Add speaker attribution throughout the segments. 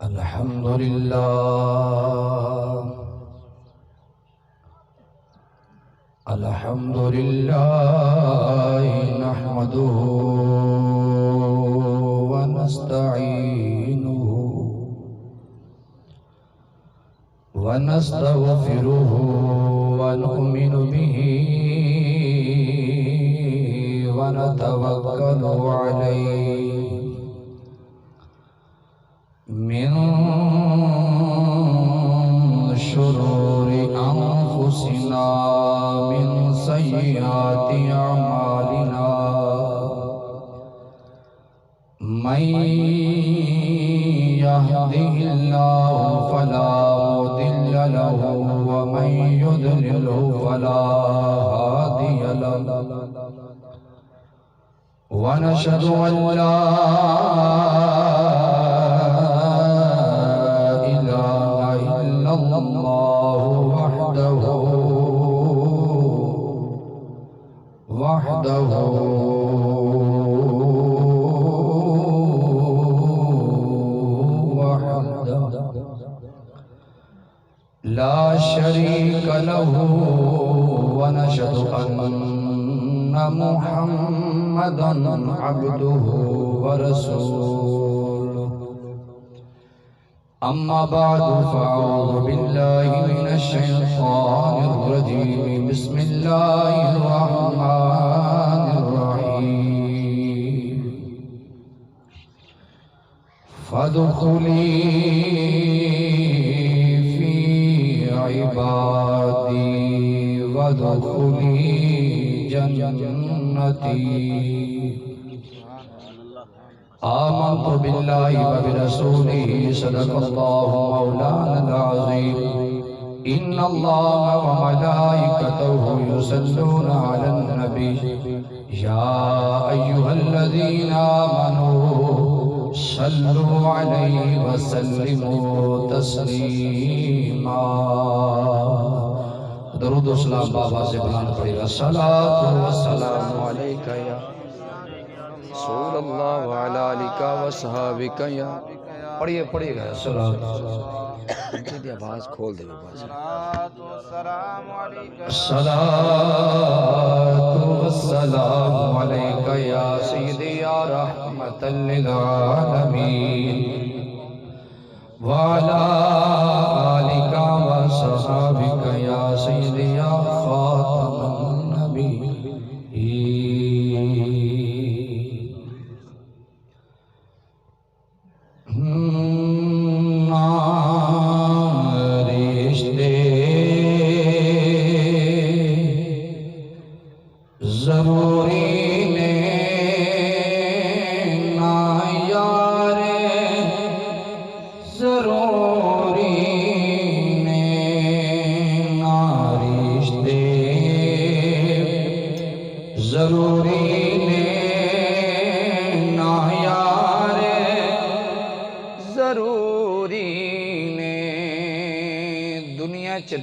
Speaker 1: الحمد لله الحمد لله نحمده ونستعينه ونستغفره ونؤمن به ونتوكل عليه من شرور أنفسنا من سيئات أعمالنا من يهده الله فلا مضل له ومن يضلله فلا هادي له ونشهد أن لا إله إلا الله وحده لا شريك له ونشهد أن محمدًا عبده ورسوله أما بعد فأعوذ بالله من الشيطان الرجيم بسم الله الرحمن الرحيم فادخلي في عبادي وادخلي جنتي آمنت بالله وبرسوله صدق الله مولانا العظيم إن الله وملائكته يصلون على النبي يا أيها الذين آمنوا صلوا عليه وسلموا تسليما درود و سلام بابا سے بلند پڑے گا صلاۃ و سلام علیکہ یا رسول اللہ وعلی آلہ وصحابہ یا پڑھیے گا صلاۃ دی آواز کھول دے صلاۃ و سلام علیکہ صلاۃ و سلام علیکہ یا سیدی یا رحمت للعالمین وعلی آلہ وصحابہ یا سیدی یا خاتم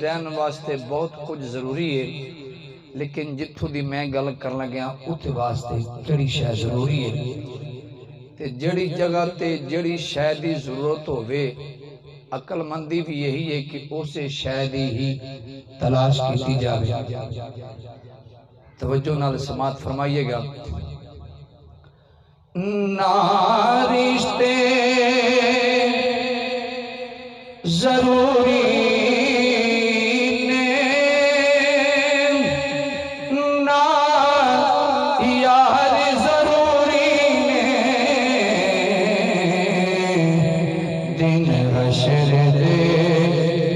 Speaker 1: رہن واسطے بہت کچھ ضروری ہے لیکن جتھوں دی میں گل کر لگیا اتھے واسطے جڑی شے ضروری ہے تے جڑی جگہ تے جڑی شے دی ضرورت ہوئے عقل مندی بھی یہی ہے کہ اسے شے دی ہی تلاش کی جاوے توجہ نال سماعت فرمائیے گا نہ رشتے ضروری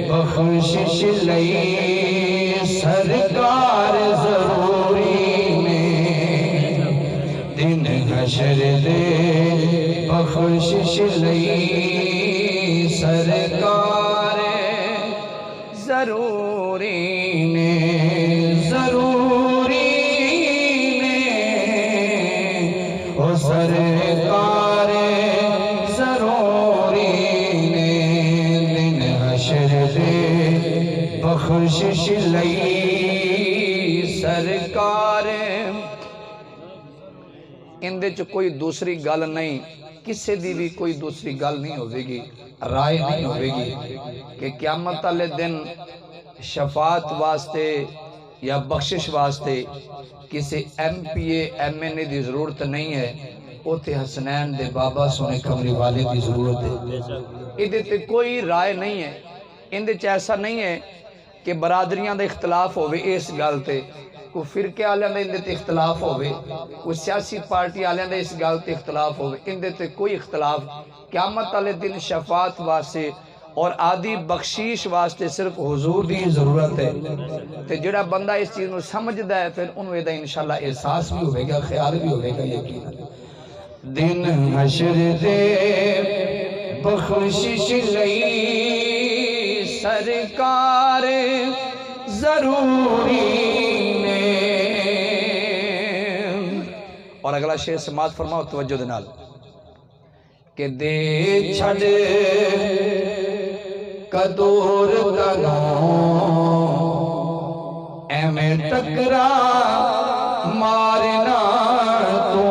Speaker 1: بخشش لئی سرکار ضروری نے دن حشر دے بخشش لئی سرکار ضروری نے او سرکار ضروری نے دن حشر دے بخشش لئی سرکار اندے چ کوئی دوسری گل نہیں، کسے دی بھی کوئی دوسری گل نہیں ہوئے گی، رائے نہیں ہوئے گی کہ قیامت والے دن شفاعت واسطے یا بخشش واسطے کسی M P A M N A دی ضرورت نہیں ہے، اوتے حسنین دے بابا سونے کمری والے دی ضرورت ہے۔ ادھے تے کوئی رائے نہیں ہے، اندے چ ایسا نہیں ہے کہ برادریاں دا اختلاف ہوئے اس گل تے، کوئی فرقے آلیاں دا اندے تے اختلاف ہوئے، کوئی سیاسی پارٹی آلیاں دا اس گل تے اختلاف ہوئے، اندے تے کوئی اختلاف قیامت والے دن شفاعت واسطے اور آدھی بخشیش واسطے صرف حضور دی ضرورت ہے۔ تے جڑا بندہ اس چیز نو سمجھدا ہے پھر انہوں ایدہ انشاءاللہ احساس بھی ہوئے گا، خیال بھی ہوئے گا، یقین دن حشر دے بخشش لئی سرکار ضروری نے۔ اور اگلا شعر سماعت فرماؤ توجہ دنال کہ دے چھڑ کدور کنوں ایمیں ٹکرا مارنا تو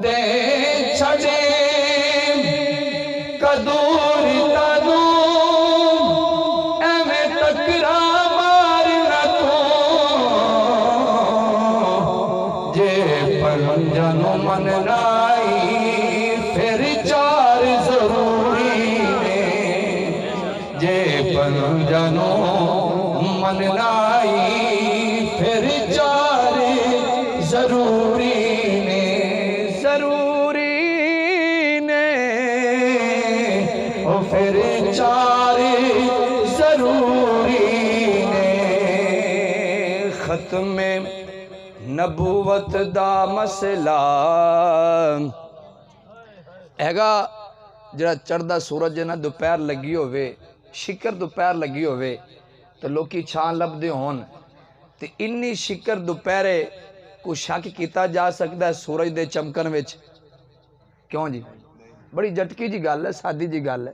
Speaker 1: دے چھڑے کدور کنوں ایمیں ٹکرا مارنا تو جے پرنجنوں من رائی پھر چار ضروری نے، جے پرنجنوں من رائی پھر چار ضروری نے، ضروری نے او پھر چار ضروری نے۔ ختم نبوت دا مسئلہ ایگا جڑا چڑھدا سورج نا دوپہر لگی ہوئے، شکر دوپہر لگی ہوئے تو لوکی چھان لب دے ہون تے انی شکر دوپہرے کو شک کیتا جا سکتا ہے سورج دے چمکن وچ؟ کیوں جی؟ بڑی جٹکی جی گل ہے، سادی جی گل ہے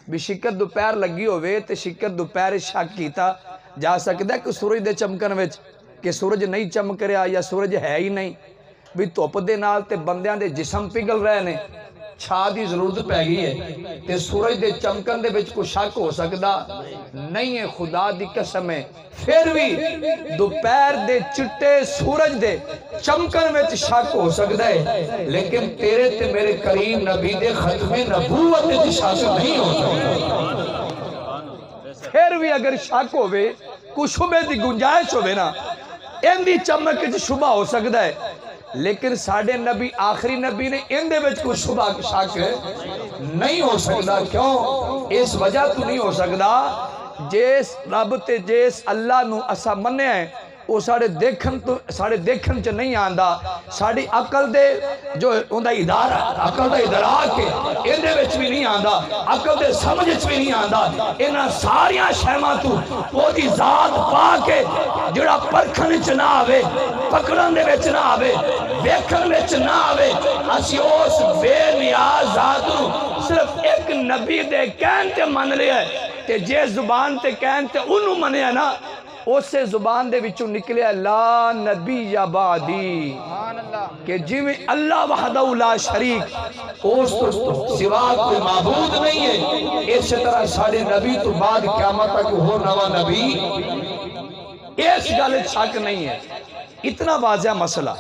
Speaker 1: بھی شکر دوپہر لگی ہوئے تے شکر دوپہر شک کیتا جا سکتا ہے کہ سورج دے چمکن وچ کہ سورج نہیں چمک رہا یا سورج ہے ہی نہیں، بھی دھوپ دے نال تے بندیاں دے جسم پگھل رہے نے، چھا دی ضرورت پہ گئی ہے تے سورج دے چمکن دے وچ کو شک ہو سکدا نہیں ہے، خدا دی قسم ہے۔ پھر بھی دوپہر دے چٹے سورج دے چمکن وچ شک ہو سکدا ہے، لیکن تیرے تے میرے کریم نبی دے ختم نبوت تے شک نہیں ہو سکدا۔ پھر بھی اگر شک ہوئے کوئی شبہ دی گنجائش ہوئے نا، ان دی چمک وچ شبہ ہو سکدا ہے، لیکن ساڑھے نبی آخری نبی نے ان دے وچ کوئی شبہ شک نہیں ہو سکدا۔ کیوں؟ اس وجہ تو نہیں ہو سکدا جیس رب تے جیس اللہ نو اسا مننے ہیں وہ ساڑھے دیکھن چ نہیں آندا، ساڑھی عقل دے جو اندہ ادارہ عقل دے ادراک کے اندے وچ بھی نہیں آندا، عقل دے سمجھ بھی نہیں آندا، انہاں ساریاں شہماں تو وہ دی ذات پا کے جڑا پرکھن چ نہ آوے، پکڑن دے وچ نہ آوے، ویکھن وچ نہ آوے، اسی اس بے نیاز ذات نو صرف ایک نبی دے کہن تے من لیا ہے کہ جے زبان تے کہن تے انہوں منیا نا، اس سے زبان دے وچوں نکلے لا نبی یا بعدی، کہ جویں اللہ وحدہ لا شریک اس تو سوا کوئی معبود نہیں ہے، اس طرح سارے نبی تو بعد قیامت تک ہو نوا نبی، اس گل شک نہیں ہے۔ اتنا واضح مسئلہ،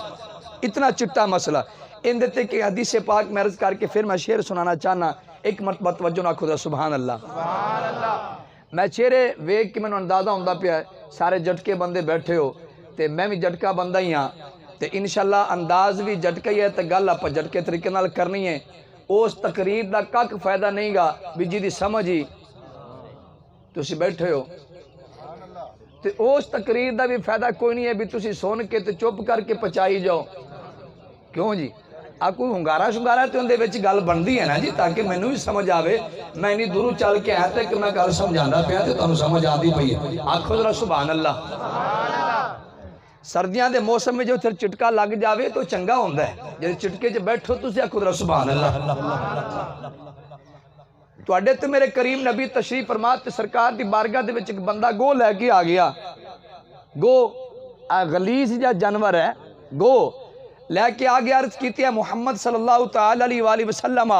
Speaker 1: اتنا چٹا مسئلہ ان دیتے کہ حدیث پاک میں عرض کر کے پھر میں شعر سنانا چاہنا، ایک مرتبہ توجہ نہ خدا سبحان اللہ۔ میں چہرے ویک کے میں اندازہ ہوندہ پیا ہے سارے جھٹکے بندے بیٹھے ہو تے میں بھی جھٹکا بندہ ہی ہاں تے انشاءاللہ انداز بھی جھٹکا ہی ہے تے گل آپ جھٹکے طریقے نال کرنی ہے۔ اس تقریر دا کک فائدہ نہیں گا بھی جی دی سمجھ ہی تسی بیٹھے ہو تے اس تقریر دا بھی فائدہ کوئی نہیں ہے بھی تسی سن کے تے چپ کر کے پچائی جاؤ۔ کیوں جی؟ آپ کوئی ہنگارہ شنگارہ تے اندے وچ گل بندی ہے نا جی، تاکہ میں نے بھی سمجھ آوے، میں نہیں دورو چل کے آیا تھا کہ میں گل سمجھانا پیا تے تانوں سمجھ آدھی پئی ہے۔ آکھو ذرا سبحان اللہ۔ سردیاں دے موسم میں جو پھر چٹکا لگ جاوے تو چنگا ہوندا ہے، جے چٹکے چ بیٹھو تسی آکھو ذرا سبحان اللہ۔ تواڈے تے میرے کریم نبی تشریف فرما تے سرکار دی بارگاہ دے وچ ایک بندہ گو لے کے آ گیا، گو غلیظ جا جانور ہے، گو لے کے آگے عرض کیتی ہے محمد صلی اللہ تعالی علیہ وآلہ وسلم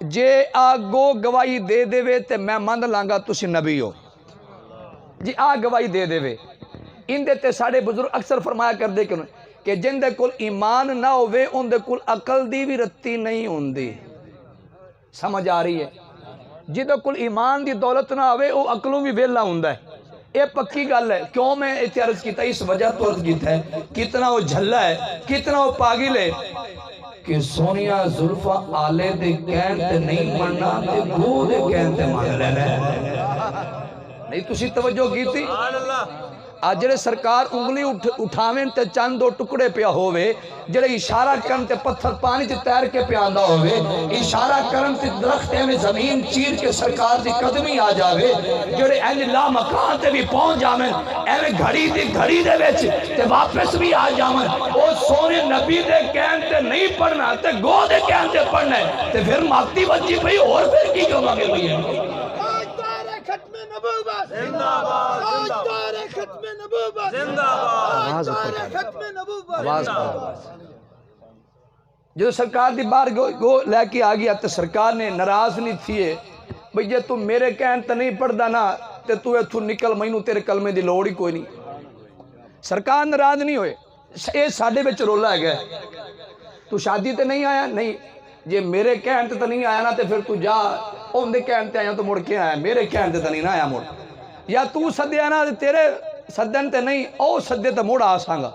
Speaker 1: جے آگو گواہی دے دے وے تے میں مان لانگا تسی نبی ہو جی آ گواہی دے دے وے ان دے تے ساڑے بزرگ اکثر فرمایا کر دے کہ جن دے کل ایمان نہ ہوئے ان دے کل عقل دی بھی رتی نہیں ہوندی سمجھ آ رہی ہے جن دے کل ایمان دی دولت نہ ہوئے وہ عقلوں بھی ویلا ہوندہ ہے یہ پکی گل ہے کیوں میں اتنے عرض کیتا اس وجہ تو عرض کیتا ہے کتنا وہ جھلا ہے کتنا وہ پاگل ہے کہ سونیا زلفہ آلے دے کہن تے نہیں مننا تے گو دے کہن تے مان لینا نہیں تسی توجہ کی تھی آج جڑے سرکار انگلی اٹھاویں تے چند دو ٹکڑے پیا ہوئے جڑے اشارہ کرن تے پتھر پانی تے تیر کے پیاندہ ہوئے اشارہ کرن تے درختے میں زمین چیر کے سرکار دی قدمی آ جاوے جڑے این لا مکان تے بھی پہنچ جاویں این گھڑی دے ویچ تے واپس بھی آ جاویں او سونے نبی دے کہن تے نہیں پڑھنا تے گو دے کہن تے پڑھنا ہے تے پھر ماتی بچی بھئی اور پھر کی کیوں مانگے بھئی ہے
Speaker 2: ختم نبوت زندہ باد تاجدار ختم نبوت زندہ باد تاجدار ختم نبوت
Speaker 1: جو سرکار دی بار گو لے کے آگیا تو سرکار نے ناراض نہیں تھیے بھئی جے تم میرے کہن تے نہیں پڑھ نا تے تو ایتھوں نکل مینوں تیرے کلمے دی لوڑ ہی کوئی نہیں سرکار ناراض نہیں ہوئے اے ساڈے وچ رولا ہے گئے تو شادی تے نہیں آیا نہیں جے میرے کہن تے نہیں آیا نا تے پھر تو جا ان دے کہن تے آیا تو مڑ کے آیا میرے کہن تے نہیں آیا مڑ یا تو سدے آنا تیرے سدن تے نہیں او سدے تے مڑ آ سانگا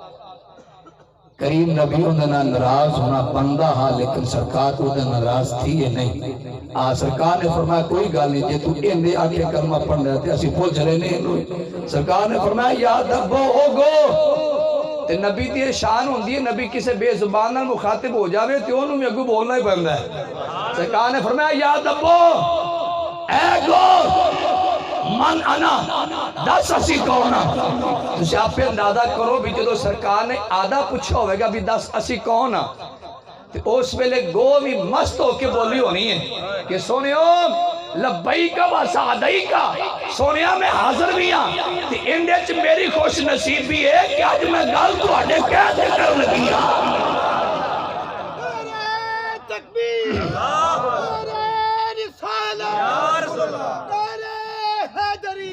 Speaker 1: کریم نبیوں نے ناراض ہونا بندہ ہاں لیکن سرکار تو دے ناراض تھی یہ نہیں سرکار نے فرمایا کوئی گل نہیں جے تو ان دے آگے کلمہ پڑھ رہے تھے اسی پوچھ رہے نہیں سرکار نے فرمایا یا دبو ہو گو تے نبی دی شان ہوندی ہے نبی کسے بے زبان نال مخاطب ہو جاوے تے اونوں بھی اگوں بولنا ہی پیندا ہے سرکار نے فرمایا یا دبو اے گو من انا دس اسی کونا تسی آپ پہ اندازہ کرو بھی جدو سرکار نے آدھا پوچھا ہوئے گا بھی دس اسی کونا اس ویلے گو بھی مست ہو کے بولی ہونی ہے کہ سونیو لبیکا و سعدیکا سونیا میں حاضر بھی ہاں تے اندے چ میری خوش نصیب بھی ہے کہ آج میں گل تو آڈے کہتے کر لگی ہاں
Speaker 2: نعرہ تکبیر نعرہ رسالت نعرہ حیدری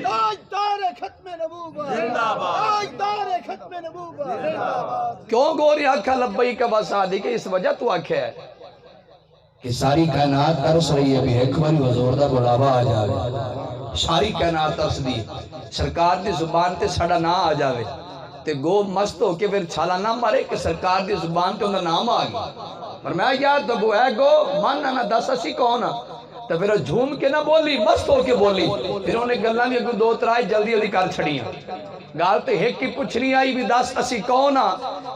Speaker 2: تاجدار ختم نبوت زندہ باد تاجدار ختم نبوت زندہ باد
Speaker 1: کیوں گوری آکھا لبیکا و سعدیکا اس وجہ تو آکھا ہے کہ ساری کائنات ترس رہی ہے بھی ایک باری حضور دا بلاوا آ جاوے ساری کائنات ترس دی سرکار دی زبان تے ساڑا نہ آ جاوے تے گو مست ہو کے پھر چھالا نہ مارے کہ سرکار دی زبان تے انہا نام آ گیا پر میں یاد دبو اے گو من انا دس اسی کونا تو پھر جھوم کے نہ بولی مست ہو کے بولی پھر انہیں گلہ بھی اگر دو ترائی جلدی جلدی کر چھڑیاں گال تے ایک کی پوچھنی آئی بھی دس اسی کونا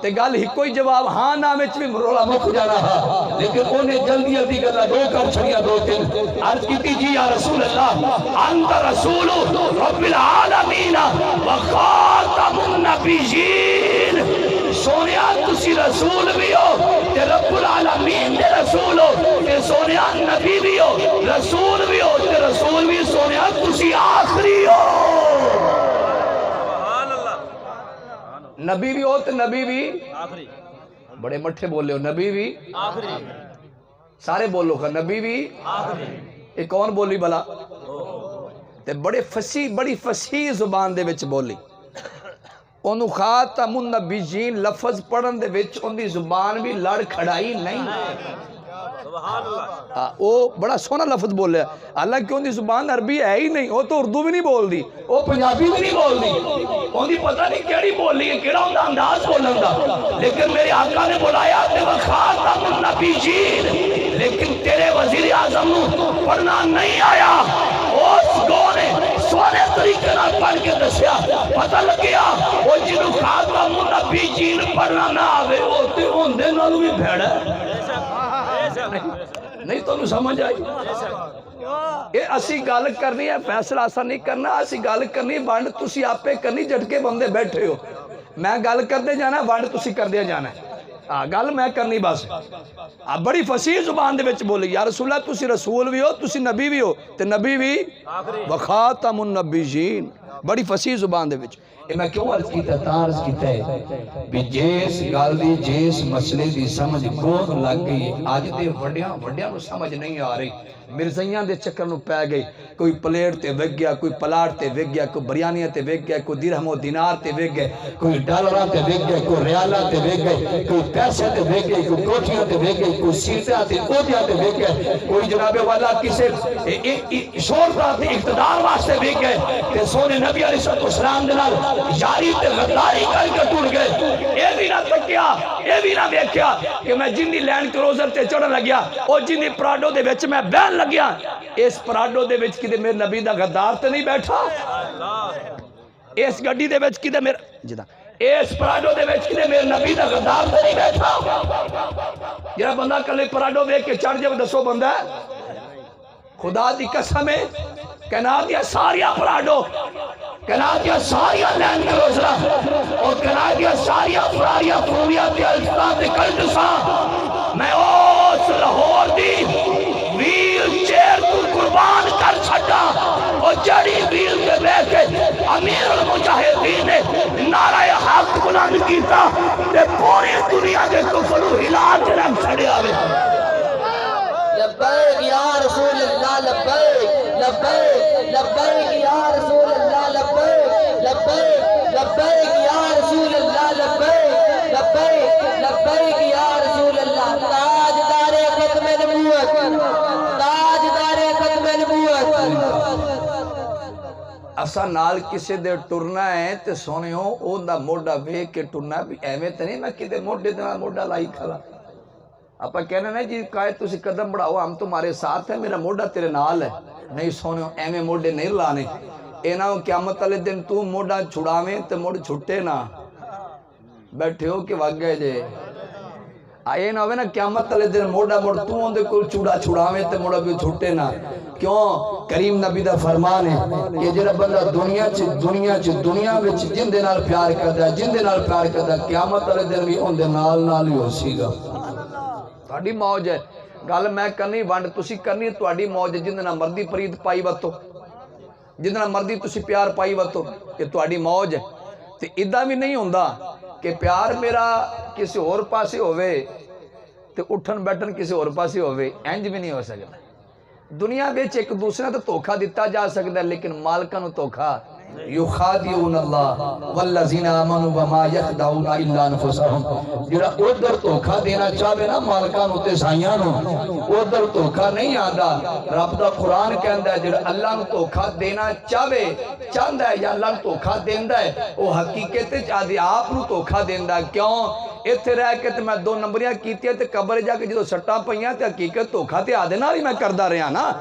Speaker 1: تے گال ہی کوئی جواب ہاں نامچ بھی مرولا مکھ جا رہا لیکن انہیں جلدی جلدی گلہ دو کر چھڑیاں دو تین عرض کی تھی جی یا رسول اللہ انت رسول رب العالمین وخاتم النبیین سونیا تسی رسول بھی ہو تے رب العالمین دے رسول ہو تے سونیا نبی بھی ہو رسول بھی ہو تے رسول بھی سونیا تسی آخری ہو نبی بھی ہو تے نبی بھی آخری بڑے مٹھے بول لے ہو نبی بھی آخری سارے بولو کھا نبی بھی آخری ایک کون بولی بلا تے بڑی فصیح زبان دے وچ بولی انہوں خاتم النبیین لفظ پڑھن دے وچ ان دی زبان بھی لڑ کھڑائی نہیں وہ بڑا سونا لفظ بول لیا اللہ کہ ان دی زبان عربی ہے ہی نہیں وہ تو اردو بھی نہیں بول دی وہ پنجابی بھی نہیں بول دی ان دی پتہ نہیں کیڑی بول لی ہے کیڑا ان دا انداز بولن دا لیکن میرے آقا نے بلایا تے وہ خاتم النبیین لیکن تیرے وزیر اعظم پڑھنا نہیں آیا اس گو نے سونے طریقے نہ پڑھ کے دسیا پتہ لگیا وہ جنہوں خاتم النبیین پڑھنا نہ آوے وہ تے ان دے نالوں بھی بھیڑا ہے نہیں تو انہوں سمجھ آئی یہ اسی گال کرنی ہے فیصلہ ایسا نہیں کرنا اسی گال کرنی وانڈ تسی آپ پہ کرنی جھٹکے بندے بیٹھے ہو میں گال کر دے جانا وانڈ تسی کر دے جانا ہے گال میں کرنی بس بڑی فصیح زبان دے وچ بولی یا رسول اللہ تسی رسول بھی ہو تسی نبی بھی ہو تے نبی بھی وخاتم النبیین بڑی فصیح زبان دے وچ میں کیوں عرض کیتا عرض کیتا ہے بھی جیس گل دی جیس مسئلے دی سمجھ گود لگ گئی آج دے وڈیاں نو سمجھ نہیں آ رہی مرزیاں دے چکر نو پہ گئی کوئی پلیٹ تے وگ گیا کوئی پلاٹ تے وگ گیا کوئی بریانیاں تے وگ گیا کوئی درہم و دینار تے وگ گئے کوئی ڈالراں تے وگ گئے کوئی ریالاں تے وگ گئے کوئی پیسے تے وگ گئے کوئی کوٹھیاں تے وگ گئے کوئی سیٹاں تے عہدیاں تے وگ گئے کوئی جناب والا کسے شہرت تے اقتدار واسطے وگ گئے تے سونے نبی علیہ السلام دے نال یاری تے غداری کر کے ٹر گئے اے بھی نہ تکیا اے بھی نہ ویکھیا کہ میں جنی لینڈ کروزر تے چڑھن لگیا او جنی پراڈو دے وچ میں بہن لگیا اس پراڈو دے وچ کدے میرے نبی دا غدار تے نہیں بیٹھا اس گڈی دے وچ کدے میرا جدا اس پراڈو دے وچ کدے میرے نبی دا غدار تے نہیں بیٹھا جڑا بندہ کلے پراڈو ویکھ کے چڑھ جاوے دسو بندہ خدا دی قسم ہے کہنا دیا ساریا پراڈو کہنا دیا ساریا لینڈ کروزرا اور کہنا دیا ساریا فراریا فوریا تے الفاظ تے کلٹسا میں اس لاہور دی ویل چیئر تو قربان کر چھٹا اور جڑی ویل کے بے کے امیر المجاہدین نے نعرہ حق بلند کیتا تے پوری دنیا کے کفر و ہلا کے رکھ چھڑے آوے
Speaker 3: لبیک یا رسول اللہ لبیک لبیک لبیک یا رسول اللہ لبیک لبیک لبیک یا رسول اللہ لبیک لبیک لبیک یا رسول اللہ تاجدار ختم نبوت تاجدار ختم نبوت
Speaker 1: اسا نال کسے دے ٹرنا ہے تے سونیوں او دا موڈا ویکھ کے ٹرنا بھی ایویں تے نہیں میں کدے موڈے دے نال موڈا لائی کھلا اپا کہنا نہیں جی کہے تسی قدم بڑھاؤ ہم تمہارے ساتھ ہیں میرا موڈا تیرے نال ہے نہیں سونیوں ایویں موڈے نہیں لانے اے نہ قیامت والے دن تو موڈا چھڑاویں تے موڈ چھٹے نہ بیٹھے ہو کہ وگ گئے جے آئے نہ ہوئے نا قیامت والے دن موڈا موڈ تو اون دے کول چوڑا چھڑاویں تے موڈا بھی چھٹے نہ کیوں کریم نبی دا فرمان ہے کہ جڑا بندہ دنیا وچ جن دے نال پیار کردا جن دے نال پیار کردا قیامت والے دن بھی اون دے نال ہی ہوسی گا تہاڈی موج ہے گل میں کرنی ونڈ تسی کرنی تہاڈی موج جن نال مردی پرید پائی وتو جن نال مردی تسی پیار پائی وتو کہ تہاڈی موج ہے تے ادا بھی نہیں ہوندا کہ پیار میرا کسی اور پاسے ہوئے تے اٹھن بیٹھن کسی اور پاسے ہوئے انج بھی نہیں ہو سکتا دنیا بیچ ایک دوسرے تو دھوکا دیتا جا سکتا ہے لیکن مالکاں نو دھوکا یخادعون اللہ والذین آمنوا وما یخدعون الا انفسهم جڑا ادھر دھوکا دینا چاہے نا مالکاں نو تے سائیاں نو ادھر دھوکا نہیں آندا رب دا قرآن کہندا ہے جڑا اللہ نو دھوکا دینا چاہندا ہے یا اللہ نو دھوکا دیندا ہے وہ حقیقت وچ آدھی آپ نو دھوکا دیندا کیوں ایتھے رہ کے تے میں 2 نمبریاں کیتیاں تے قبر جا کے جدوں سٹاں پئیاں تے حقیقت دھوکا تے آدھے نال ہی میں کردا رہیا نا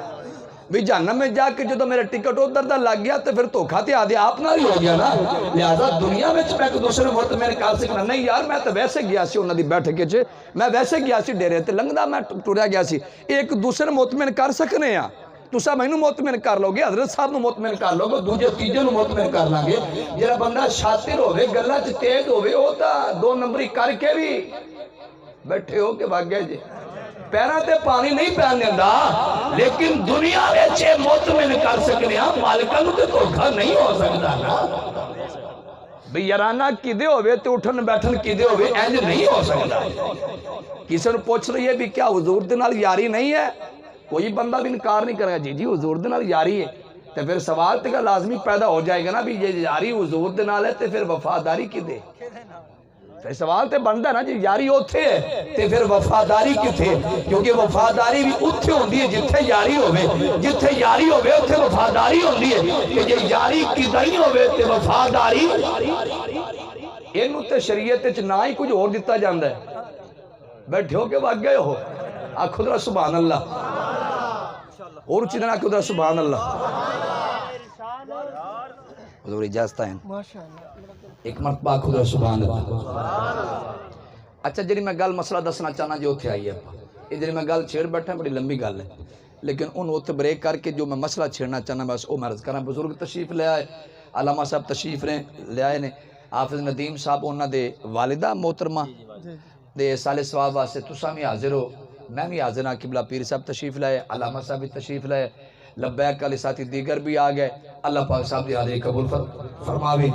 Speaker 1: بھی جہنم میں جا کے جدو میرا ٹکٹ ادھر دا لگ گیا تو پھر دھوکا تے آدھے آپ نہ ہی ہو گیا نا لہذا دنیا میں میں ایک دوسرے مطمئن کر سکنا نہیں یار میں تو ویسے گیا سی انہاں دی بیٹھے کے میں ویسے گیا سی ڈیرے تے لنگدا میں ٹریا گیا سی ایک دوسرے مطمئن کر سکنے ہیں تسا مینوں مطمئن کر لو گے حضرت صاحب نو مطمئن کر لو گے دوجے تیجے نو مطمئن کر لیں گے جڑا بندہ شاطر ہوے گلاں چ تیز ہوے او تا 2 نمبری کر کے بھی بیٹھے ہو کے بھاگ گئے جی پیرا تے پانی نہیں پہن دیندا لیکن دنیا وچ مطمئن کر سکنے ہاں مالکاں نو تے دھوکا نہیں ہو سکدا نا بھئی یارانہ کدے ہوئے تے اٹھن بیٹھن کدے ہوئے انج نہیں ہو سکدا کسی نو پوچھ رہی ہے بھی کیا حضور دے نال یاری نہیں ہے کوئی بندہ بھی انکار نہیں کرے گا جی حضور دے نال یاری ہے تے پھر سوال تے کا لازمی پیدا ہو جائے گا نا بھی یہ یاری حضور دے نال ہے تے پھر وفاداری کدے پھر سوال تے بندا ہے نا جی یاری اوتھے ہے تے پھر وفاداری کتھے کیونکہ وفاداری بھی اوتھے ہوندی ہے جتھے یاری ہوے اوتھے وفاداری ہوندی ہے کہ جے یاری کدی ہوے تے وفاداری اینو تے شریعت وچ نہ ہی کچھ اور دتا جاندا ہے بیٹھے ہو کے بھاگ گئے ہو آکھو ذرا سبحان اللہ اور اچھی طرح آکھو ذرا سبحان اللہ حضور اجازت ہے ایک مرتبہ خدا سبحان اللہ اچھا جی میں گل مسئلہ دسنا چاہنا جو اتھے آئی ہے یہ جی میں گل چھیڑ بیٹھا بڑی لمبی گل ہے لیکن ان اتھے بریک کر کے جو میں مسئلہ چھیڑنا چاہنا بس وہ مرض کرنا بزرگ تشریف لے آئے علامہ صاحب تشریف لے آئے نے حافظ ندیم صاحب انہاں دے والدہ محترمہ دے سال ثواب واسطے تساں بھی حاضر ہو میں بھی حاضر ہاں قبلہ پیر صاحب تشریف لائے علامہ صاحب بھی تشریف لائے لبیک والے ساتھی دیگر بھی آ گئے. اللہ پاک صاحب دی حاضری قبول فرماوے.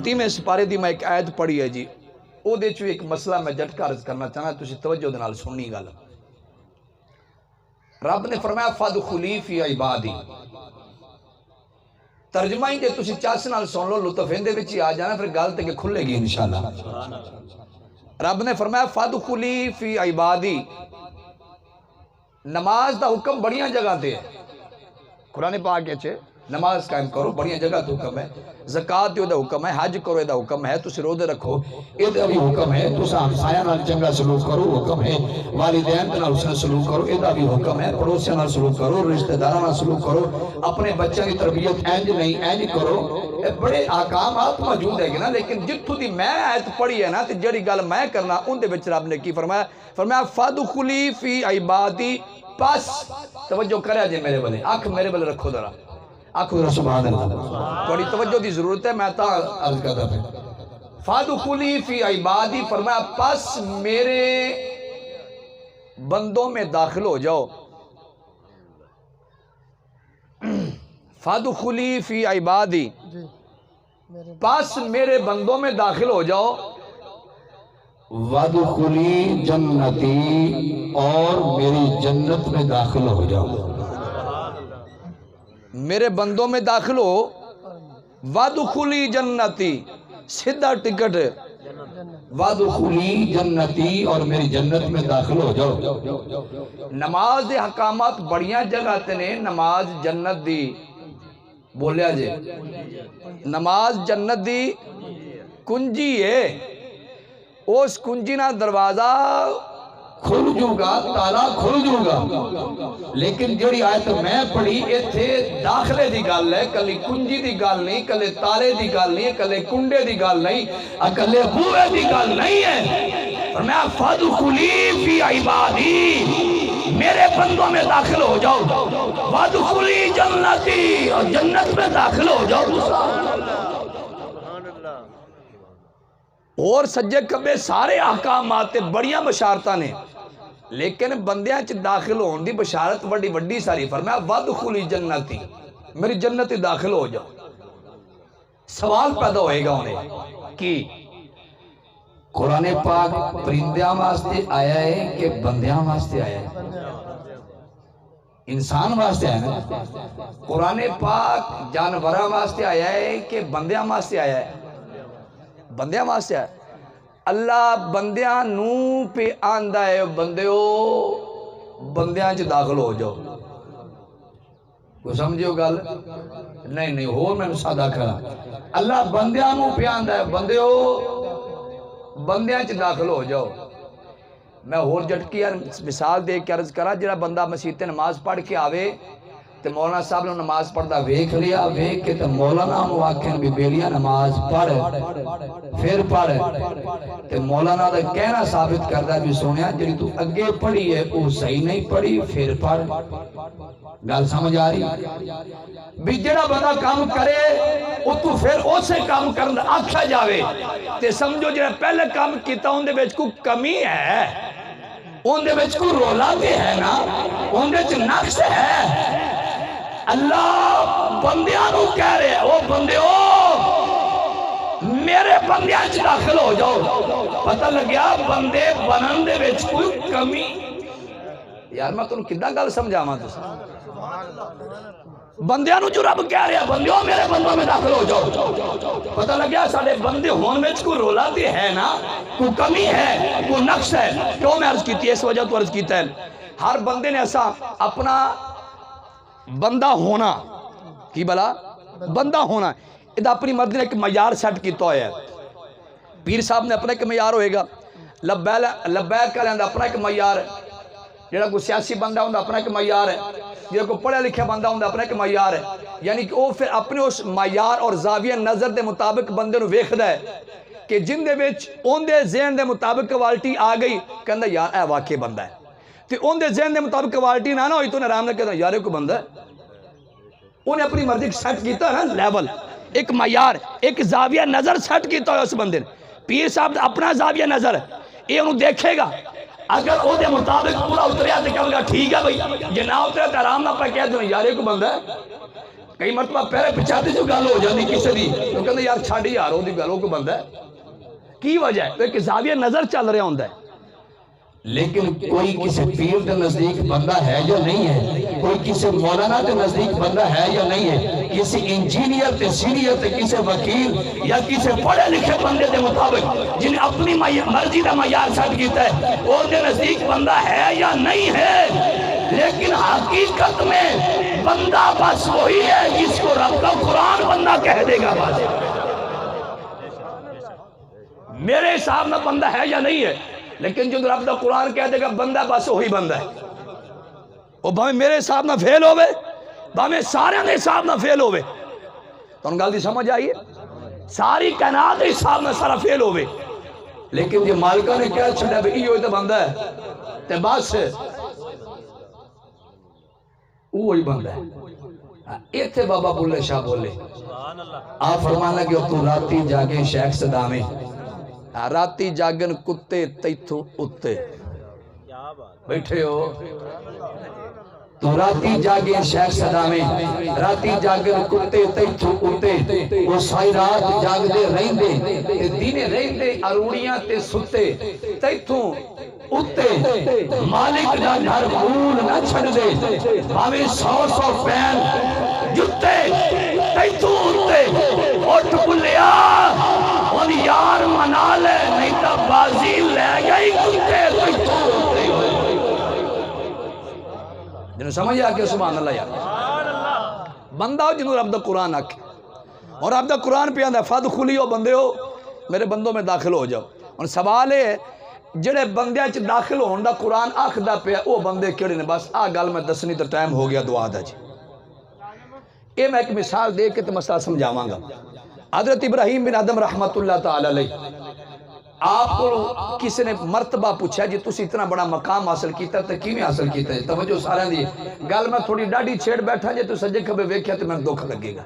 Speaker 1: 3ویں سپارے دی میں ایک آیت پڑھی ہے جی, او دے چو ایک مسئلہ میں جھٹکا عرض کرنا چاہنا, تسی توجہ دے نال سننی گل. رب نے فرمایا فادخلی فی عبادی. ترجمہ ہی دے تسی چاس نال سن لو, لطف اندے وچ ہی آ جانا, پھر گل تے کہ کھلے گی انشاءاللہ. رب نے فرمایا فادخلی فی عبادی. نماز دا حکم بڑیاں جگہ دے ہے, قرآن پاک کے نماز قائم کرو بڑیاں جگہ تو حکم ہے, زکات دیو دا حکم ہے, حج کرو دا حکم ہے, تسی روزے رکھو اے دا بھی حکم ہے, تسا ہمسایہ نال چنگا سلوک کرو حکم ہے, والدین نال حسن سلوک کرو اے دا بھی حکم ہے, پڑوسیاں نال سلوک کرو, رشتہ داراں نال سلوک کرو, اپنے بچوں کی تربیت انج نہیں انج کرو. اے بڑے احکامات موجود ہے نا, لیکن جتھوں دی میں آیت پڑھی ہے نا تے جڑی گل میں کرنا ان دے وچ رب نے کی فرمایا, فرمایا فادخلی فی عبادی. پس توجہ کریا جے میرے بلے, آنکھ میرے بلے رکھو ذرا, آنکھ ذرا سبحان اللہ, بڑی توجہ دی ضرورت ہے, میں تا عرض کرتا پھر. فادخلی فی عبادی فرمایا پس میرے بندوں میں داخل ہو جاؤ. فادخلی فی عبادی, پس میرے بندوں میں داخل ہو جاؤ. وادخلی جنتی, اور میری جنت میں داخل ہو جاؤ. میرے بندوں میں داخل ہو, وادخلی جنتی سیدھا ٹکٹ, وادخلی جنتی اور میری جنت میں داخل ہو جاؤ. نماز دے حکامات بڑیاں جگہ تے نے, نماز جنت دی بولیا جے, نماز جنت دی کنجی ہے, اس کنجی نہ دروازہ کھل جو گا, تالا کھل جو گا. لیکن جڑی آیت میں پڑھی ایتھے داخلے دی گل ہے, کلی کنجی دی گل نہیں, کلے تالے دی گل نہیں, کلے کنڈے دی گل نہیں, کلے بوئے دی گل نہیں ہے. فرمایا فادخلی فی عبادی, میرے بندوں میں داخل ہو جاؤ. وادخلی جنتی, اور جنت میں داخل ہو جاؤ. اور سجے کبے سارے احکامات بڑیاں بشارتاں نے, لیکن بندیاں چ داخل ہون دی بشارت بڑی وڈی ساری. فرمایا وادخلی جنتی, میری جنت داخل ہو جاؤ. سوال پیدا ہوئے گا انہیں کہ قرآن پاک پرندیاں واسطے آیا ہے کہ بندیاں واسطے آیا ہے؟ انسان واسطے آیا ہے. قرآن پاک جانوراں واسطے آیا ہے کہ بندیاں واسطے آیا ہے؟ بندیاں واسطے آیا. اللہ بندیاں نو پہ آندہ ہے, بندیو بندیاں چ داخل ہو جاؤ. کوئی سمجھو گل نہیں, ہو میں سادہ کرا. اللہ بندیاں نو پہ آندہ ہے, بندیو بندیاں چ داخل ہو جاؤ. میں اور جھٹکی مثال دے کے عرض کرا, جڑا بندہ مسجد تے نماز پڑھ کے آوے تے مولانا صاحب نے نماز پڑھدا ویکھ لیا, ویکھ کے تے مولانا نو آکھن بھی بیلیاں نماز پڑھ پھر پڑھ, تے مولانا دا کہنا ثابت کردا بھی سونیا جڑی تو اگے پڑھی ہے او صحیح نہیں پڑھی, پھر پڑھ. گل سمجھ آ رہی بھی جڑا بندہ کام کرے او تو پھر اسے کام کرن آکھیا جاوے تے سمجھو جڑا پہلے کام کیتا اون دے وچ کوئی کمی ہے, اون دے وچ کوئی رولا بھی ہے نا, اون دے وچ نقص ہے. اللہ بندیاں نو کہہ رہے ہیں, او بندیو میرے بندیاں چ داخل ہو جاؤ. پتہ لگیا بندے بنن دے وچ کوئی کمی. یار میں تنوں کداں گل سمجھاواں تساں, بندیاں نو جو رب کہہ رہے ہیں بندیو میرے بندوں میں داخل ہو جاؤ. پتہ لگیا سارے بندے ہون وچ کوئی رولا تے ہے نا, کوئی کمی ہے, کوئی نقص ہے. کیوں میں عرض کیتی ہے, اس وجہ تو عرض کیتا ہے, ہر بندے نے ایسا اپنا بندہ ہونا کی بلا بندہ ہونا ادھا اپنی مرضی نے ایک معیار سیٹ کیتا ہویا ہے. پیر صاحب نے اپنا ایک معیار ہوئے گا, لبیک کا لیندہ اپنا ایک معیار ہے, جڑا کوئی سیاسی بندہ ہوندہ اپنا ایک معیار ہے, جڑا کوئی پڑھے لکھے بندہ ہوندہ اپنا ایک معیار ہے. یعنی کہ وہ پھر اپنے اس معیار اور زاویہ نظر دے مطابق بندے نو ویکھدا ہے کہ جن دے وچ اون دے ذہن دے مطابق کوالٹی آ گئی, کہندا یار اے واقعی بندہ ہے. تے اون دے ذہن دے مطابق کوالٹی نہ ہوئی تو آرام نہ کہتا یار کوئی بندہ ہے. انہیں اپنی مرضی سیٹ کیتا ہے نا, لیول ایک معیار ایک زاویہ نظر سیٹ کیتا ہے اس بندے نے. پیر صاحب اپنا زاویہ نظر یہ انہوں دیکھے گا, اگر او دے مطابق پورا اتریا تو کہے گا ٹھیک ہے بھائی، جے نہ اتریا تو آرام نہ پہ کہہ دوں یار ایک بندہ ہے. کئی مرتبہ پہلے پچھاتے جو گل ہو جاتی کسی دی تو کہتے یار چھاڑ یار وہ گل کو بندہ ہے. کی وجہ ہے؟ ایک زاویہ نظر چل رہا ہوتا ہے. لیکن کوئی کسی پیر کے نزدیک بندہ ہے یا نہیں ہے، کوئی کسی مولانا کے نزدیک بندہ ہے یا نہیں ہے، کسی انجینئر تے سینئر تے کسی وکیل یا کسی پڑھے لکھے بندے کے مطابق جن اپنی مرضی کا معیار سیٹ کیتا ہے وہ کے نزدیک بندہ ہے یا نہیں ہے. لیکن حقیقت میں بندہ بس وہی ہے جس کو رب کا قرآن بندہ کہہ دے گا. بس میرے حساب میں بندہ ہے یا نہیں ہے، لیکن جو رب کا قرآن کہہ دے گا بندہ بس وہی بندہ ہے. وہ بھاویں میرے حساب نہ فیل ہوئے، بھاویں سارے نے حساب نہ فیل ہوئے. تو ان گل دی سمجھ آئیے، ساری کائنات دے حساب نہ سارا فیل ہوئے، لیکن جو مالکہ نے کہہ چھڑا بھی یہ تو بندہ ہے تے بس وہی بندہ ہے. ایتھے بابا بلے شاہ بولے آپ فرمانا کہ تو راتی جاگیں شیخ صدامے، راتی جاگن کتے تیتھو اتے. بیٹھے ہو تو راتی جاگیں شیخ صدامے، راتی جاگن کتے تیتھو اتے. وہ سائی رات جاگ دے رہیں دے دینے رہیں دے اروڑیاں تے ستے تیتھو اتے. مالک نہ گھر بھول نہ چھڑ دے باویں 100 پین جتے تیتھو اتے. اٹھ بلیا ان یار منا لے نہیں تا بازی لے گئی کتے تیتھو اتے. جنہوں سمجھ آکے سبحان اللہ یار بندہ ہو جنہوں رب دا قرآن آکے اور رب دا قرآن پہ آندہ ہے فادخلی ہو بندے ہو میرے بندوں میں داخل ہو جاؤ. اور سوال ہے جڑے بندے چ داخل ہون دا قرآن آکھدا پہ او بندے کیڑے نے؟ بس گل میں دسنی تو ٹائم ہو گیا دعا دا جی. یہ میں ایک مثال دے کے تو مسئلہ سمجھاواں گا. حضرت ابراہیم بن آدم رحمت اللہ تعالی علیہ آپ کو کسی نے مرتبہ پوچھا جی تسی اتنا بڑا مقام حاصل کیتا تو کیویں حاصل کیتا ہے؟ توجہ سارے دی گل میں تھوڑی ڈاڈی چھیڑ بیٹھا جے تو سجے کھبے ویکھیا تو میں دکھ لگے گا.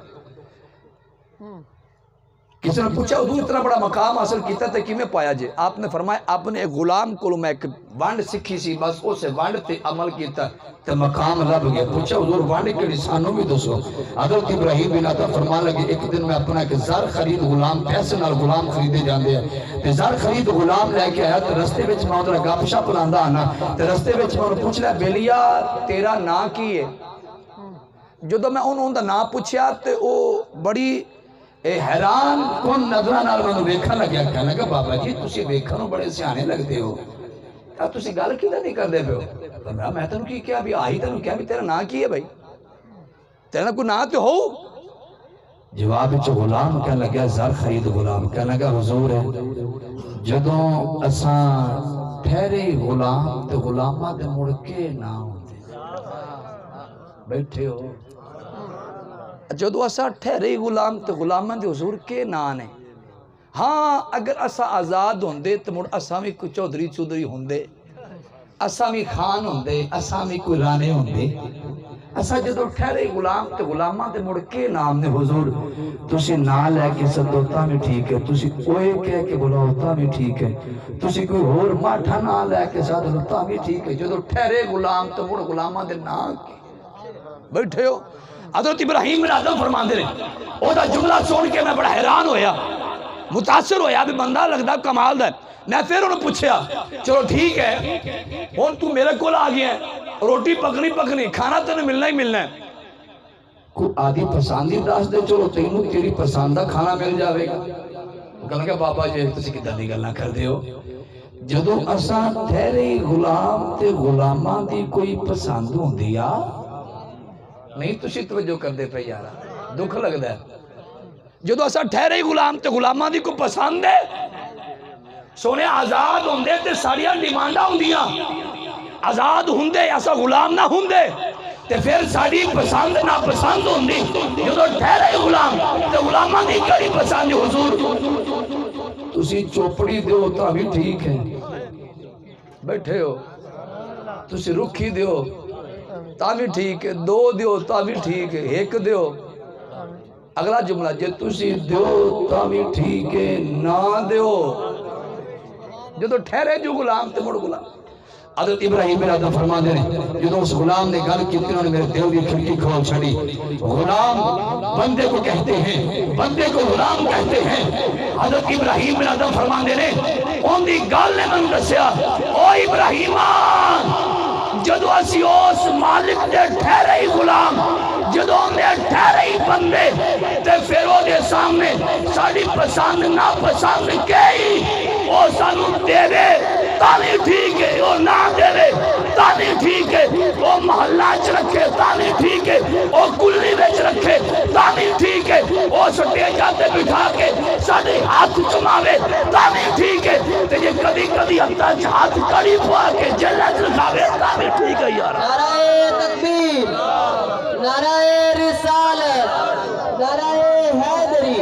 Speaker 1: کسی نے پوچھا ادھو اتنا بڑا مقام حاصل کیتا تو کیویں پایا جے؟ آپ نے فرمایا اپنے ایک غلام کو میں ایک وانڈ سکھی سی بس اسے وانڈ تے عمل کیتا تو مقام لب گیا. پوچھا حضور وانڈ کیڑی سانوں بھی دسو. حضرت ابراہیم بن آدم فرمان لگے ایک دن میں اپنا ایک زر خرید غلام پیسے نال غلام خریدے جاندے ہیں تے زر خرید غلام لے کے آیا تو رستے وچ میں اودرا گپ شپ لاندا آنا تے رستے وچ میں انہوں پوچھ لیا بیلیا تیرا نام کی ہے؟ جدوں میں انہوں دا نام پوچھیا تے او بڑی حیران کون نظرہ نال میں ویکھن لگیا. کہنے لگا بابا جی تسی ویکھنوں بڑے سیانے لگتے ہو تسی گل کیوں نہیں کردے پے ہو؟ میں تینوں کی کیا بھی آئی تینوں کیا بھی تیرا نام کی ہے بھائی؟ تیرا کوئی نام تو ہو؟ جواب وچ غلام کہنے لگا زر خرید غلام کہنے لگا حضور جدوں اساں ٹھہرے غلام تے غلاماں دے مڑ کے نام ہوندے. بیٹھے ہو جدو اسا ٹھہرے غلام تے غلاماں دے حضور کے نام ہے. ہاں اگر اسا آزاد ہوندے تو مڑ اسا بھی کوئی چودھری چودھری ہوندے اسا بھی خان ہوندے اسا بھی کوئی رانے ہوندے. اسا جدو ٹھہرے غلام تے غلاماں دے مڑ کے نام نے حضور تسی نام لے کے سدوتا بھی ٹھیک ہے تسی کوئی کہہ کے بلاوتا بھی ٹھیک ہے تسی کوئی اور ماٹھا نام لے کے سدوتا بھی ٹھیک ہے. جدو ٹھہرے غلام تے مڑ غلاماں دے نام کی. بیٹھے ہو حضرت ابراہیم بن آدم فرمان دے رہے او دا جملہ سن کے میں بڑا حیران ہویا متاثر ہویا بھی بندہ لگتا کمال دا ہے. میں پھر انہوں پوچھیا چلو ٹھیک ہے ہون تو میرے کول آ گیا ہے روٹی پکنی کھانا تو نہیں ملنا ہی ملنا ہے. کوئی آدھی پسندی دس دے چلو تینوں تیری پسندہ کھانا مل جاوے گا. کہنے کہ بابا جی تسی کدھر دی گلاں کر دے ہو؟ جدوں اساں ٹھہرے غلام تے غلاماں دی کوئی پسند ہوندی آ نہیں تسی توجہ کر دے پہ یارا دکھ لگ دا ہے. جدو اسا ٹھہرے غلام تے غلاماں دی کو پسند ہے سونے آزاد ہوندے تے ساڑیاں ڈیمانڈاں ہوندیاں آزاد ہوندے اسا غلام نہ ہوندے تے پھر ساڑی پسند نہ پسند ہوندی. جدو ٹھہرے غلام تے غلاماں دی کڑی پسند حضور تسی چوپڑی دیو تا بھی ٹھیک ہے. بیٹھے ہو تسی رکھی دیو تا بھی ٹھیک ہے دو دیو تا بھی ٹھیک ہے ایک دیو. اگلا جملہ جے تسی دیو تا بھی ٹھیک ہے نہ دیو. جو تو ٹھہرے جو غلام تے مڑ غلام حضرت ابراہیم بن آدم فرما دے جدو اس غلام نے گل کی انہوں نے میرے دل کی کھڑکی کھول چھڑی. غلام بندے کو کہتے ہیں، بندے کو غلام کہتے ہیں. حضرت ابراہیم بن آدم فرما دے ان دی گل نے من دسیا او ابراہیم جدو اسی اس مالک دے ٹھہرے ہی غلام، جدو میں ٹھہرے ہی بندے تے پھر او دے سامنے ساڑی پسند نہ پسند کئی او سانو دے دے تانی ٹھیک ہے، او نہ دے دے تانی ٹھیک ہے، او محلہ چ رکھے تانی ٹھیک ہے، او کلی وچ رکھے تانی ٹھیک ہے، او سٹیجاں تے بٹھا کے ساڈے ہاتھ چماوے تانی ٹھیک ہے، تے جے کدی کدی ہاتھ کڑی پوا کے جلد رکھاوے تانی ٹھیک ہے یار.
Speaker 3: نعرہ تکبیر، نعرہ رسالت، نعرہ حیدری،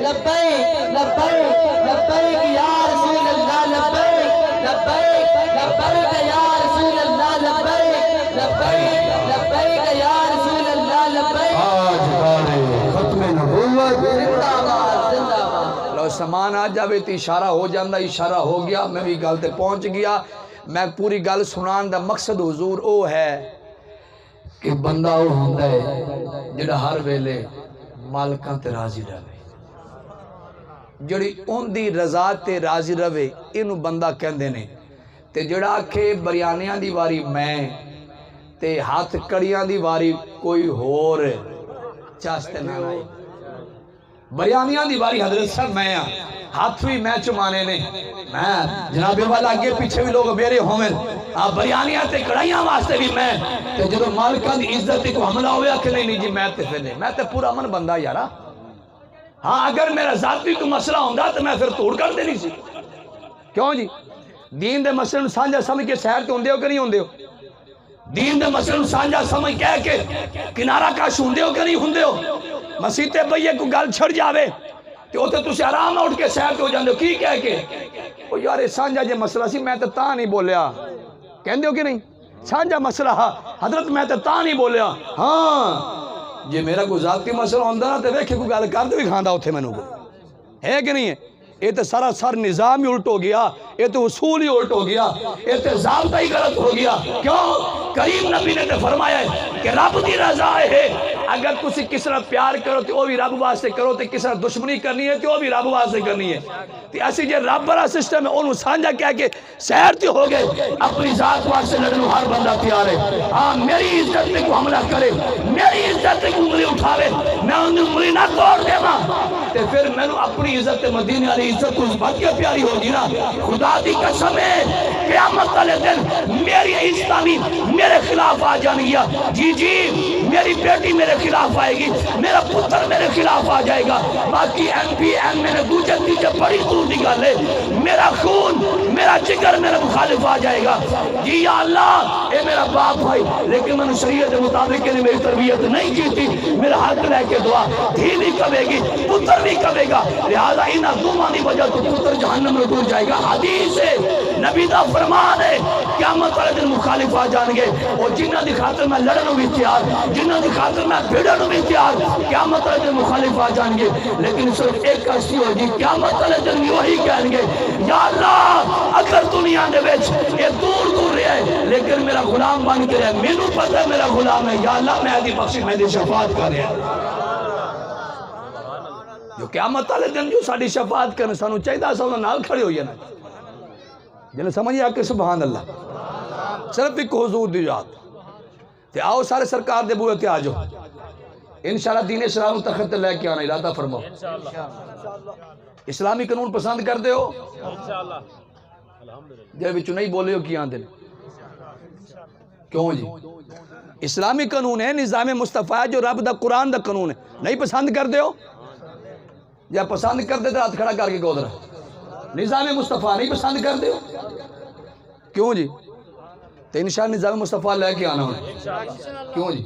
Speaker 3: لبیک لبیک لبیک یا رسول اللہ، لبیک لبیک لبیک یا رسول اللہ، لبیک لبیک لبیک یا رسول اللہ، لبیک.
Speaker 1: آج دارے ختم نبوت
Speaker 3: زندہ باد زندہ باد.
Speaker 1: لو سامان آ جاوے تو اشارہ ہو جاندہ، اشارہ ہو گیا، میں بھی گل تے پہنچ گیا. میں پوری گل سنان دا مقصد حضور او ہے کہ بندہ او ہوندہ ہے جڑا ہر ویلے مالکاں تے راضی رہے، جڑی ان دی رضا تے راضی رہے انہوں بندہ کہندے نے. تے جڑا آکھے بریانیاں دی واری میں تے ہاتھ کڑیاں دی واری کوئی ہور چاستے نہ آئے. بریانیاں دی واری حضرت صاحب میں ہاتھ بھی میں چمانے نے، میں جناب والا آگے پیچھے بھی لوگ میرے ہوئے بریانیاں تے کڑائیاں واسطے بھی میں. تے جدو مالکان دی عزت کو حملہ ہویا کہ نہیں جی میں تے پھر نہیں، میں تے پورا من بندہ یارا. ہاں اگر میرا ذاتی کو مسئلہ ہوندہ تو میں پھر توڑ کر دے نہیں سی. کیوں جی دین دے مسئلہ سانجا سمجھ کے سیر تے ہوندے ہو کہ نہیں ہوندے ہو؟ دین دے مسئلہ سانجا سمجھ کہہ کے کنارہ کاش ہوندے ہو کہ نہیں ہوندے ہو؟ مسیح تے بھئیے کو گل چھڑ جاوے کہ وہ تو آرام اٹھ کے سیر تے ہو جاندے ہو کی کہہ کے وہ یار سانجا جے مسئلہ سی میں تے تاں نہیں بولیا کہندے ہو کہ نہیں؟ سانجا مسئلہ حضرت میں تے تاں نہیں بولیا. ہاں جے میرا کوئی ذاتی مسئلہ ہوندہ نا تے ویکھے کوئی گل کر دے بھی کھاندہ ہوتے میں نو ہے کہ نہیں ہے؟ یہ تو سارا سر نظام ہی الٹ ہو گیا، یہ تو اصول ہی الٹ ہو گیا، یہ تو ضابطہ ہی غلط ہو گیا. کیوں؟ کریم نبی نے تو فرمایا ہے کہ رب دی رضا ہے. اگر تسی کس طرح پیار کرو تو وہ بھی رب واسطے کرو، تو کس طرح دشمنی کرنی ہے تو وہ بھی رب واسطے کرنی ہے. تو ایسی جے رب بڑا سسٹم ہے انہوں سانجا کہہ کے سیر تے ہو گئے اپنی ذات واسطے لڑنوں ہر بندہ تیار ہے. ہاں میری عزت میں کو حملہ کرے، میری عزت میں کو انگلی اٹھاوے، میں انہوں انگلی نہ توڑ دے ماں تے پھر میں نے اپنی عزت مدینے والی عزت اس بات کے پیاری ہوگی نا. خدا دی قسم ہے قیامت والے دن میری اسلامی میرے خلاف آ جان گیا. جی جی میری بیٹی میرے خلاف آئے گی، میرا پتر میرے خلاف آ جائے گا. باقی ایم پی ایم میں نے دوجہ تیجہ بڑی دور دی گل ہے، میرا خون میرا جگر میرا مخالف آ جائے گا. جی یا اللہ اے میرا باپ بھائی، لیکن میں نے شریعت مطابق نے میری تربیت نہیں کی تھی. میرا حق لے کے دعا دھی بھی کبے گی پتر بھی کبے گا، لہذا انہا دومانی وجہ تو پتر جہنم میں ڈول جائے گا. حدیث ہے نبی دا فرمان ہے قیامت والے دن مخالف آ جان گے اور جنہ دی خاطر میں لڑنوں بھی تیار، جنہ دی خاطر میں بھیڑنوں بھی تیار، قیامت والے دن مخالف آ جان گے. لیکن صرف ایک کشتی ہوگی، قیامت والے دن بھی وہی کہیں گے یا اللہ اگر دنیا دے وچ یہ دور دور رہے لیکن میرا غلام بن کے رہے، مینوں پتہ ہے میرا غلام ہے، یا اللہ میں دی بخشش میں دی شفاعت کر رہے ہیں. جو قیامت والے دن جو ساڑی شفاعت کرنے سانو چاہیے سا انہوں نال کھڑے ہوئی ہے نا جنہیں سمجھے آکے سبحان اللہ صرف ایک حضور دی جات تے آؤ سارے سرکار دے بوئے تے آجو انشاءاللہ دین اسلام تخت لے کے آنا ارادہ فرماؤ. اسلامی قانون پسند کر دے ہو جب بچو نہیں بولے ہو کیا دن کیوں جی اسلامی قانون ہے، نظام مصطفیٰ جو رب دا قرآن دا قانون ہے، نہیں پسند کر دے ہو یا پسند کر دے تو ہاتھ کھڑا کر کے گودر نظام مصطفیٰ نہیں پسند کر دے ہو کیوں جی؟ تو انشاءاللہ نظام مصطفیٰ لے کے آنا ہونا کیوں جی؟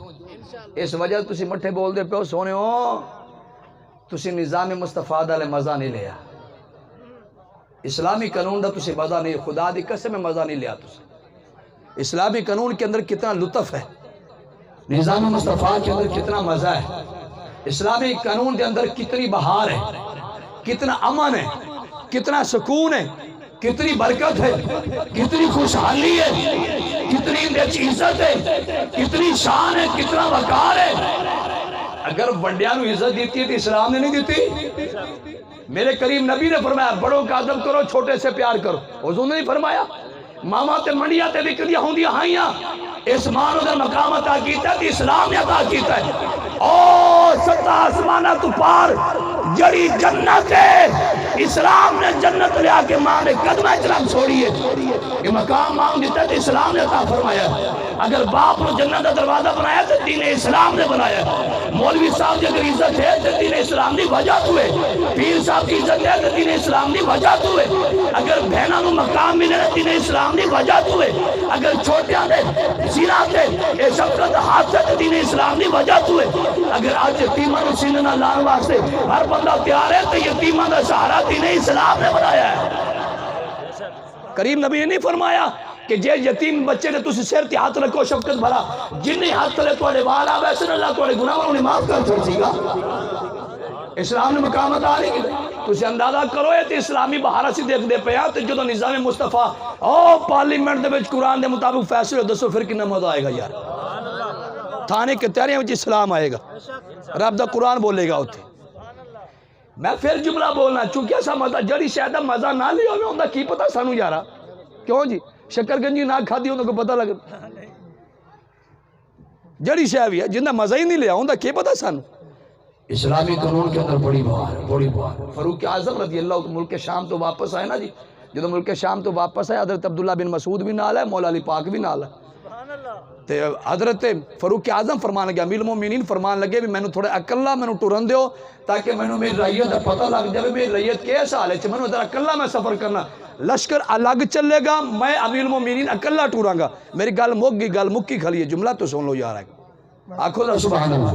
Speaker 1: اس وجہ تسی مٹھے بول دے پہ سونے ہو تسی نظام مصطفیٰ دا لے مزہ نہیں لیا، اسلامی قانون دا تسی مزہ نہیں، خدا دی قسم میں مزہ نہیں لیا. تسی اسلامی قانون کے اندر کتنا لطف ہے، نظام مصطفیٰ کے اندر کتنا مزہ ہے، اسلامی قانون کے اندر کتنی بہار ہے، کتنا امن ہے، کتنا سکون ہے. کتنی برکت ہے، کتنی خوشحالی ہے، کتنی عزت ہے، کتنی شان ہے، کتنا وقار ہے۔ اگر بڑیاں نو عزت دیتی ہے تو اسلام نے نہیں دیتی؟ میرے کریم نبی نے فرمایا بڑوں کا ادب کرو، چھوٹے سے پیار کرو۔ حضور نے نہیں فرمایا ماما تے منڈیاں تے وکدیاں ہوندیاں ہائیاں، اس مان دا مقام عطا کیتا ہے، اسلام نے عطا کیتا ہے۔ او ستا آسمانہ تو پار جڑی جنت ہے، اسلام نے جنت لیا کے ماں نے قدمہ اجرام چھوڑی ہے۔ یہ مقام ماں دیتا ہے تو اسلام نے عطا فرمایا۔ اگر باپ نے جنت کا دروازہ بنایا تو دین اسلام نے بنایا۔ مولوی صاحب کی اگر عزت ہے تو دین اسلام دی وجہ تو ہے، پیر صاحب کی عزت ہے تو دین اسلام دی وجہ تو ہے، اگر بہنوں کو مقام ملے دین اسلام دی وجہ تو ہے، اگر چھوٹیاں دے سینہ تے اے شفقت ہاتھ سے دین اسلام دی وجہ تو ہے۔ اگر آج یتیمہ نو سینہ نہ لان واسطے ہر بندہ تیار ہے تو یتیمہ دا سہارا دین اسلام نے بنایا ہے۔ کریم نبی نے نہیں فرمایا کہ جے یتیم بچے نے تسی سر تے ہاتھ رکھو شفقت بھرا، جن نے ہاتھ لے توڑے والا ویسے اللہ توڑے گناہ انہیں معاف کر چھوڑ سی گا۔ اسلام نے مقامت آ رہی ہے، تسی اندازہ کرو یہ تے اسلامی بہارہ سی دیکھ دے پیا تے جدو نظام مصطفیٰ او پارلیمنٹ دے وچ قرآن دے مطابق فیصلے دسو پھر کتنا مزہ آئے گا یار۔ تھانے کے تیاریاں وچ اسلام آئے گا، رب دا قرآن بولے گا ہوتے۔ میں پھر جملہ بولنا چونکہ ایسا مزہ جڑی شاید مزہ نہ لیا میں ہوندہ کی پتہ سانو یارا کیوں جی شکر گنجی نہ کھا دی ہوندہ کو پتہ لگا جڑی شاید بھی ہے جندہ مزہ ہی نہیں لیا ہوندہ کی پتہ سانو۔ اسلامی قانون کے اندر بڑی بہار ہے، بڑی بہار۔ فاروق اعظم رضی اللہ عنہ ملک شام تو واپس آئے نا جی، جدو ملک شام تو واپس آئے حضرت عبداللہ بن مسعود بھی نال ہے، مولا علی پاک بھی نال ہے۔ تے حضرت فاروق اعظم فرمان لگے، امیر المومنین فرمان لگے بھی میں نے تھوڑے اکلا میں نے ٹورن دیو تاکہ میں نے میری رعیت پتہ لگ جائے میری رعیت کیسا حال ہے، میں نے ادھر اکلا میں سفر کرنا، لشکر الگ چلے گا، میں امیر المومنین اکلا ٹوراں گا، میری گل مک گئی، گل مکی کھلی ہے، جملہ تو سن لو یار ہے۔ آنکھو ذرا سبحان اللہ۔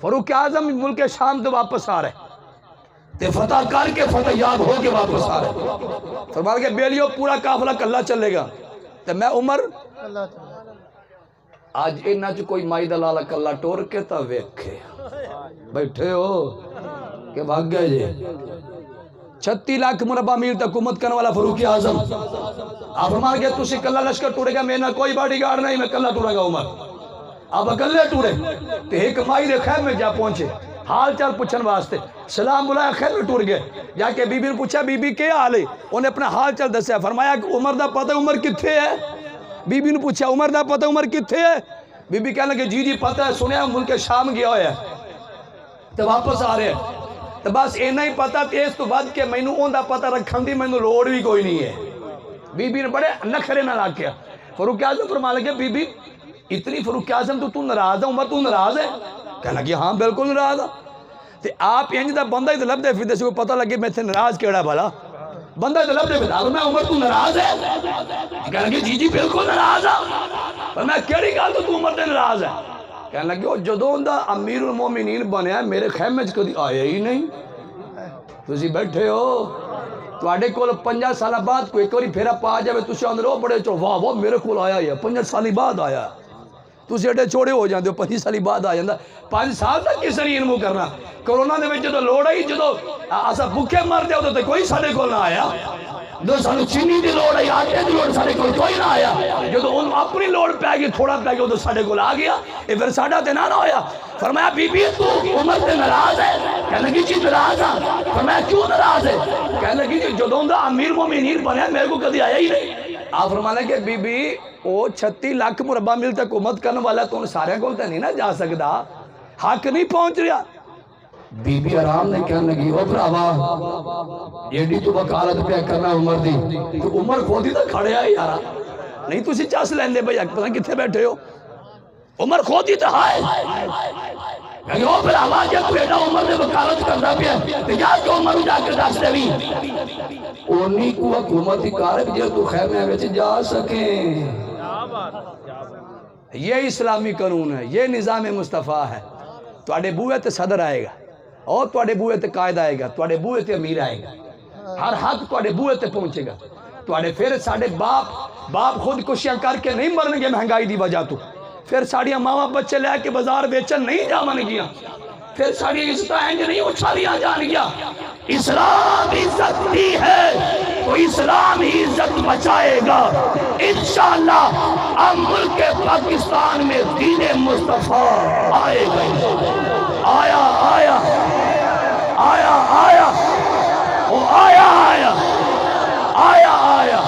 Speaker 1: فاروق اعظم ملک شام تو واپس آ رہے تے فتح کر کے فتح یاب ہو کے واپس آ رہے، فرمان کہ بیلیو پورا قافلہ کلا چلے گا تے میں عمر آج انہاں چ کوئی مائی دلالہ کلا ٹور کے تا ویکھے بیٹھے ہو کہ بھاگ گئے جی 36 لاکھ مربع میل تک حکومت کرنے والا فاروق اعظم آپ فرمان کہ تسی کلا لشکر ٹورے گا، میں نہ کوئی باڈی گارڈ نہیں، میں کلا ٹورے گا عمر، آپ اکلے ٹورے تے ایک مائی دے خیر میں جا پہنچے حال چال پوچھن واسطے، سلام بلایا خیر میں ٹور گئے، جا کے بی بی نے پوچھا بی بی کیا حال ہے، انہیں اپنا حال چال دسیا، فرمایا کہ عمر دا پتہ عمر کتھے ہے، بی بی نے پوچھا عمر دا پتہ عمر کتھے ہے، بی بی کہنے لگے جی پتہ ہے، سنیا ملک شام گیا ہویا ہے تو واپس آ رہے ہیں، تو بس اینا ہی پتہ تیز تو بعد کہ میں نے اون دا پتہ رکھن دی میں نے لوڑ بھی کوئی نہیں ہے۔ بی بی نے بڑے نخرے نہ لاکیا، فاروق اعظم فرما لگے بی بی اتنی فاروق اعظم تو ناراض ہے، عمر تو ناراض ہے، کہنے لگے ہاں بالکل ناراض ہے، تے آپ انج دا بندہ ہی لب دے پھر سے پتہ لگے میں تھے ناراض کیڑا بھلا بندہ ہی لب دے پھر میں عمر تو ناراض ہے، کہنے لگے جی بلکل ناراض ہے، پر میں کیڑی گل تو عمر تے ناراض ہے، کہنے لگے وہ جدوں دا امیر المومنین بنیا میرے خیمے وچ کدی آیا ہی نہیں، تسی بیٹھے ہو تواڈے کول 5 سال بعد کوئی ایک واری پھیرا پا جاوے تسی اندر او بڑے چو واہ واہ میرے کول آیا ہے 5 سال بعد آیا، تسی ایڈے چھوڑے ہو جاندے ہو 5 سال بعد آ جاندا 5 سال تک کس نے علم کرنا، کرونا دے وچ جدوں لوڑ آئی جدوں اسا بھوکے مر جاؤ تے کوئی ساڈے کول نہ آیا، جو سانو چینی دی لوڑ آئی آٹے دی لوڑ ساڈے کول کوئی نہ آیا، جدوں ان اپنی لوڑ پہ گئی تھوڑا پہ گیا تو ساڈے کول آ گیا، اے پھر ساڈا تے نہ ہویا، فرمایا بی بی تو عمر تے ناراض ہے، کہنے لگی جی ناراض ہاں، فرمایا کیوں ناراض ہے، کہنے لگی جی جدوں دا امیر مومنین بنیا میرے کو کدی آیا ہی نہیں، آپ فرمانے کہ بی بی او 36 لاکھ مربع میل تک حکومت کرنے والا تو ان سارے کول تے نہیں نہ جا سکدا، حق نہیں پہنچ رہا، بی بی آرام نے کہنے لگی او بھراوا ایڈی تو وکالت پہ کرنا عمر دی تو عمر خود ہی تو کھڑے آئے یارا نہیں تسی چاس لیندے بھئی پتہ کتنے بیٹھے ہو عمر خود ہی تو آئے کہنے او بھراوا جب تو ایڈا عمر نے وکالت کرنا پہ تو یا کہ عمر جا کے دس دے بھی انہی کو حکومت ہی کارب جو تو خیمے میں جا سکیں، یہ اسلامی قانون ہے، یہ نظام مصطفیٰ ہے، تو اڈے بوئے تے صدر آئے گا اور تو اڈے بوئے تے قائد آئے گا، تو اڈے بوئے تے امیر آئے گا، ہر حق تو اڈے بوئے تے پہنچے گا، تو اڈے پھر ساڑے باپ خود کشیاں کر کے نہیں مرن گے مہنگائی دی وجہ تو، پھر ساڑیاں ماما بچے لے کے بازار بیچن نہیں جا من گیا، پھر ساڑی عزتہ انج نہیں اچھالیاں جان گیا، اسلام عزت دی ہے تو اسلام ہی عزت بچائے گا انشاءاللہ. اب ملک پاکستان میں دین مصطفیٰ آئے گا. آیا آیا آیا آیا وہ آیا آیا آیا آیا.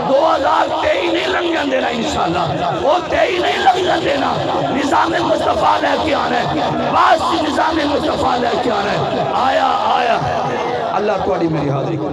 Speaker 1: 2023 نہیں لنگن دینا انشاءاللہ. وہ 23 نہیں لنگن دینا. نظام مصطفیٰ لے کے آنا ہے. باسی نظام مصطفیٰ لے کے آنا ہے. آیا آیا. اللہ تھوڑی میری حاضری کو